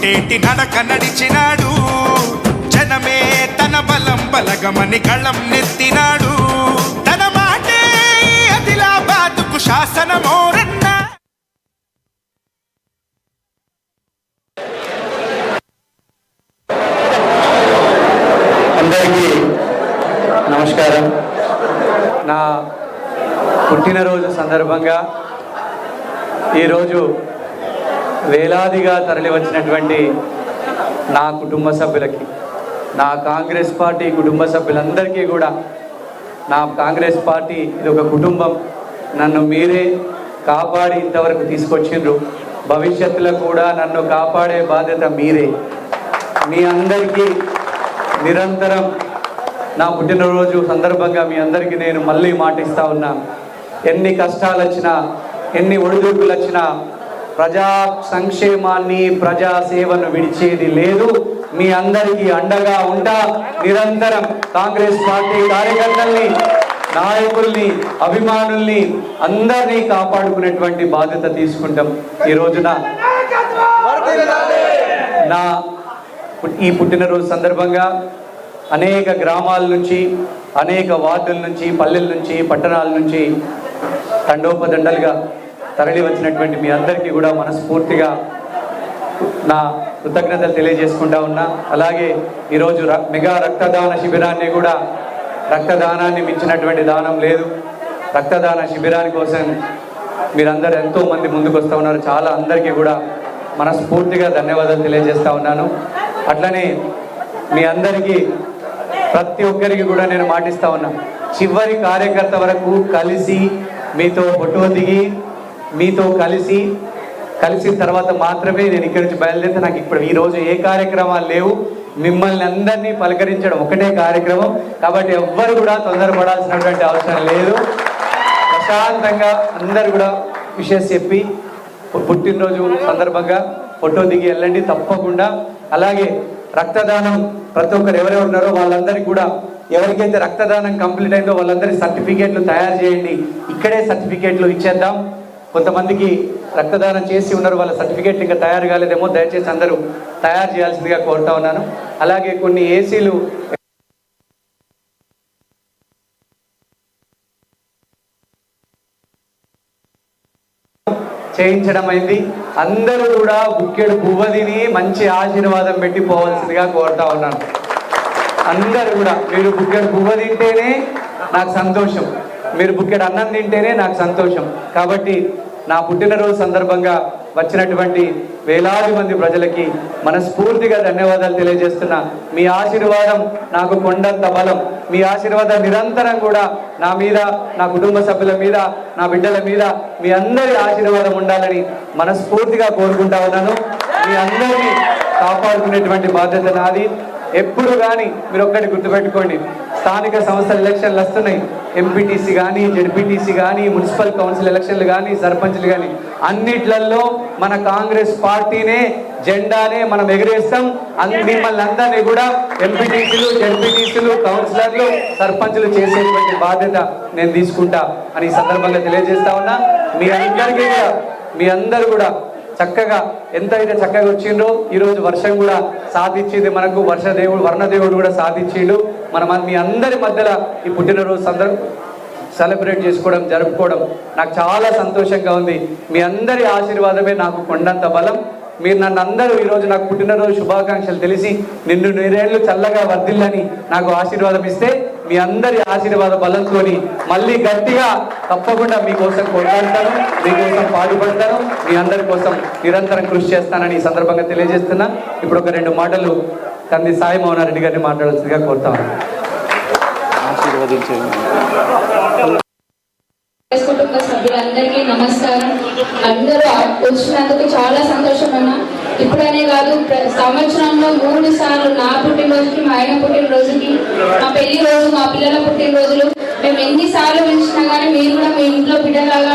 కొట్టేటి నడక నడిచినాడు, జనమే తన బలం బలగమని గళం నెత్తినాడు. తన మాటే ఆదిలాబాదుకు శాసనమోరన్న. అందరికీ నమస్కారం. నా పుట్టినరోజు సందర్భంగా ఈరోజు వేలాదిగా తరలివచ్చినటువంటి నా కుటుంబ సభ్యులకి, నా కాంగ్రెస్ పార్టీ కుటుంబ సభ్యులందరికీ కూడా, నా కాంగ్రెస్ పార్టీ ఇది ఒక కుటుంబం. నన్ను మీరే కాపాడి ఇంతవరకు తీసుకొచ్చిండ్రు. భవిష్యత్తులో కూడా నన్ను కాపాడే బాధ్యత మీరే. మీ అందరికీ నిరంతరం నా పుట్టినరోజు సందర్భంగా మీ అందరికీ నేను మళ్ళీ మాటిస్తూ ఉన్నా, ఎన్ని కష్టాలు వచ్చినా, ఎన్ని ఒడిదుడుకులు వచ్చినా ప్రజా సంక్షేమాన్ని, ప్రజా సేవను విడిచేది లేదు. మీ అందరికీ అండగా ఉంటా. నిరంతరం కాంగ్రెస్ పార్టీ కార్యకర్తల్ని, నాయకుల్ని, అభిమానుల్ని అందరినీ కాపాడుకునేటువంటి బాధ్యత తీసుకుంటాం. ఈ రోజున నా ఈ పుట్టినరోజు సందర్భంగా అనేక గ్రామాల నుంచి, అనేక వార్డుల నుంచి, పల్లెల నుంచి, పట్టణాల నుంచి తండోపదండలుగా తరలి వచ్చినటువంటి మీ అందరికీ కూడా మనస్ఫూర్తిగా నా కృతజ్ఞతలు తెలియజేసుకుంటా ఉన్నా. అలాగే ఈరోజు మెగా రక్తదాన శిబిరాన్ని కూడా, రక్తదానాన్ని మించినటువంటి దానం లేదు. రక్తదాన శిబిరాని కోసం మీరందరూ ఎంతోమంది ముందుకు వస్తూ ఉన్నారు. చాలా అందరికీ కూడా మనస్ఫూర్తిగా ధన్యవాదాలు తెలియజేస్తూ ఉన్నాను. అట్లనే మీ అందరికీ, ప్రతి ఒక్కరికి కూడా నేను మాటిస్తా ఉన్నా, చివరి కార్యకర్త వరకు కలిసి మీతో ఫోటో దిగి, మీతో కలిసిన తర్వాత మాత్రమే నేను ఇక్కడి నుంచి బయలుదేరితే. నాకు ఇప్పుడు ఈరోజు ఏ కార్యక్రమాలు లేవు. మిమ్మల్ని అందరినీ పలకరించడం ఒకటే కార్యక్రమం. కాబట్టి ఎవ్వరు కూడా తొందరపడాల్సినటువంటి అవసరం లేదు. ప్రశాంతంగా అందరు కూడా విషయం చెప్పి పుట్టినరోజు సందర్భంగా ఫోటో దిగి వెళ్ళండి తప్పకుండా. అలాగే రక్తదానం ప్రతి ఒక్కరు ఎవరెవరు ఉన్నారో వాళ్ళందరికీ కూడా, ఎవరికైతే రక్తదానం కంప్లీట్ అయిందో వాళ్ళందరి సర్టిఫికేట్లు తయారు చేయండి. ఇక్కడే సర్టిఫికేట్లు ఇచ్చేద్దాం. కొంతమందికి రక్తదానం చేసి ఉన్నారు, వాళ్ళ సర్టిఫికేట్లు ఇంకా తయారు కాలేదేమో, దయచేసి అందరూ తయారు చేయాల్సిందిగా కోరుతా ఉన్నాను. అలాగే కొన్ని ఏసీలు చేయించడం అయింది. అందరూ కూడా బుక్కెడు పువ్వదిని మంచి ఆశీర్వాదం పెట్టి పోవాల్సిందిగా కోరుతా ఉన్నాను. అందరూ కూడా, మీరు బుక్కెడు పువ్వ తింటేనే నాకు సంతోషం, మీరు బుక్కెడు అన్నం తింటేనే నాకు సంతోషం. కాబట్టి నా పుట్టినరోజు సందర్భంగా వచ్చినటువంటి వేలాది మంది ప్రజలకి మనస్ఫూర్తిగా ధన్యవాదాలు తెలియజేస్తున్నా. మీ ఆశీర్వాదం నాకు కొండంత బలం. మీ ఆశీర్వాదం నిరంతరం కూడా నా మీద, నా కుటుంబ సభ్యుల మీద, నా బిడ్డల మీద మీ అందరి ఆశీర్వాదం ఉండాలని మనస్ఫూర్తిగా కోరుకుంటా ఉన్నాను. మీ అందరినీ కాపాడుకునేటువంటి బాధ్యత నాది. ఎప్పుడు కానీ మీరు ఒక్కటి గుర్తుపెట్టుకోండి, స్థానిక సంస్థల ఎలక్షన్లు వస్తున్నాయి. ఎంపీటీసీ కానీ, జెడ్పీటీసీ కానీ, మున్సిపల్ కౌన్సిల్ ఎలక్షన్లు కానీ, సర్పంచ్లు కానీ, అన్నిట్లలో మన కాంగ్రెస్ పార్టీనే, జెండానే మనం ఎగరేస్తాం. మిమ్మల్ని అందరినీ కూడా ఎంపీటీసీలు, జెడ్పీటీసీలు, కౌన్సిలర్లు, సర్పంచ్లు చేసేటువంటి బాధ్యత నేను తీసుకుంటా అని ఈ సందర్భంగా తెలియజేస్తా ఉన్నా. మీ అందరూ కూడా చక్కగా ఎంతైతే చక్కగా వచ్చిండ్రో, ఈరోజు వర్షం కూడా సాధించింది మనకు. వర్ణదేవుడు కూడా సాధించిండు. మీ అందరి మధ్యలో ఈ పుట్టినరోజు సెలబ్రేట్ చేసుకోవడం, జరుపుకోవడం నాకు చాలా సంతోషంగా ఉంది. మీ అందరి ఆశీర్వాదమే నాకు కొండంత బలం. మీరు నన్ను అందరూ ఈరోజు నాకు పుట్టినరోజు శుభాకాంక్షలు తెలిసి నిన్ను నీరేళ్లు చల్లగా వర్ధిల్లని నాకు ఆశీర్వాదం ఇస్తే, మీ అందరి ఆశీర్వాద బలంతో మళ్ళీ గట్టిగా తప్పకుండా మీకోసం కొట్లాడతాను, మీకోసం పాటుపడతాను, మీ అందరి కోసం నిరంతరం కృషి చేస్తానని ఈ సందర్భంగా తెలియజేస్తున్నా. ఇప్పుడు ఒక 2 మాటలు కంది సాయి మోహనారెడ్డి గారిని మాట్లాడాల్సిందిగా కోరుతాను. కుటుంబ సభ్యులందరికీ నమస్కారం. అందరూ వచ్చినందుకు చాలా సంతోషం అన్న. ఇప్పుడనే కాదు, సంవత్సరంలో 3 సార్లు నా పుట్టినరోజుకి, మా ఆయన పుట్టినరోజుకి, మా పెళ్లి రోజు, మా పిల్లల పుట్టినరోజులు మేము ఎన్నిసార్లు పిలిచినా కానీ మీరు కూడా మీ ఇంట్లో బిడ్డలాగా